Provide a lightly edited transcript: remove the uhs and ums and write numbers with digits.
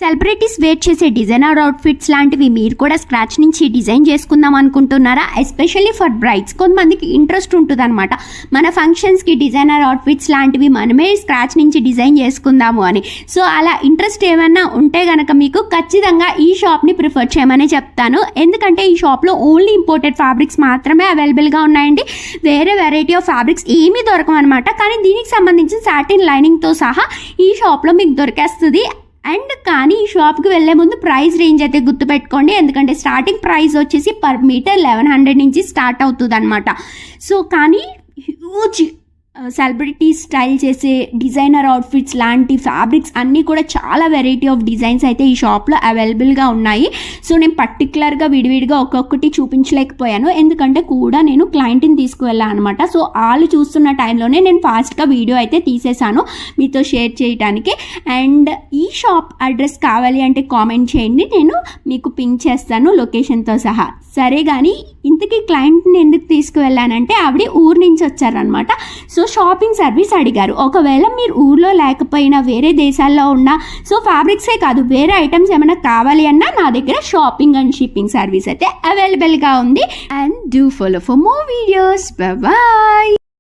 Celebrities wear చేసే designer outfits లాంటివి మీరు కూడా స్క్రాచ్ నుంచి డిజైన్ చేసుకుందాం అనుకుంటున్నారా? Especially for brides. కొంతమందికి ఇంట్రెస్ట్ ఉంటుంది అనమాట, మన ఫంక్షన్స్కి డిజైనర్ అవుట్ఫిట్స్ లాంటివి మనమే స్క్రాచ్ నుంచి డిజైన్ చేసుకుందాము అని. సో అలా ఇంట్రెస్ట్ ఏమైనా ఉంటే కనుక మీకు ఖచ్చితంగా ఈ షాప్ని ప్రిఫర్ చేయమని చెప్తాను. ఎందుకంటే ఈ షాప్లో ఓన్లీ ఇంపోర్టెడ్ ఫ్యాబ్రిక్స్ మాత్రమే అవైలబుల్గా ఉన్నాయండి. వేరే వెరైటీ ఆఫ్ ఫ్యాబ్రిక్స్ ఏమీ దొరకమన్నమాట. కానీ దీనికి సంబంధించిన సాటిన్ లైనింగ్తో సహా ఈ షాప్లో మీకు దొరికేస్తుంది. అండ్ కానీ ఈ షాప్కి వెళ్ళే ముందు ప్రైస్ రేంజ్ అయితే గుర్తుపెట్టుకోండి, ఎందుకంటే స్టార్టింగ్ ప్రైస్ వచ్చేసి పర్ మీటర్ 1100 నుంచి స్టార్ట్ అవుతుంది అనమాట. సో కానీ హ్యూజ్ సెలబ్రిటీ స్టైల్ చేసే డిజైనర్ అవుట్ఫిట్స్ లాంటి ఫ్యాబ్రిక్స్ అన్నీ కూడా చాలా వెరైటీ ఆఫ్ డిజైన్స్ అయితే ఈ షాప్లో అవైలబుల్గా ఉన్నాయి. సో నేను పర్టికులర్గా విడివిడిగా ఒక్కొక్కటి చూపించలేకపోయాను, ఎందుకంటే కూడా నేను క్లయింట్ని తీసుకువెళ్ళాను అనమాట. సో వాళ్ళు చూస్తున్న టైంలోనే నేను ఫాస్ట్గా వీడియో అయితే తీసేసాను మీతో షేర్ చేయడానికి. అండ్ ఈ షాప్ అడ్రస్ కావాలి అంటే కామెంట్ చేయండి, నేను మీకు పింక్ చేస్తాను లొకేషన్తో సహా. సరే కానీ ఇంతకీ క్లయింట్ని ఎందుకు తీసుకువెళ్ళానంటే ఆవిడ ఊరు నుంచి వచ్చారనమాట. సో షాపింగ్ సర్వీస్ అడిగారు. ఒకవేళ మీరు ఊర్లో లేకపోయినా వేరే దేశాల్లో ఉన్నా, సో ఫ్యాబ్రిక్సే కాదు వేరే ఐటమ్స్ ఏమైనా కావాలి అన్నా నా దగ్గర షాపింగ్ అండ్ షిప్పింగ్ సర్వీస్ అయితే అవైలబుల్గా ఉంది. And do follow for more videos. Bye.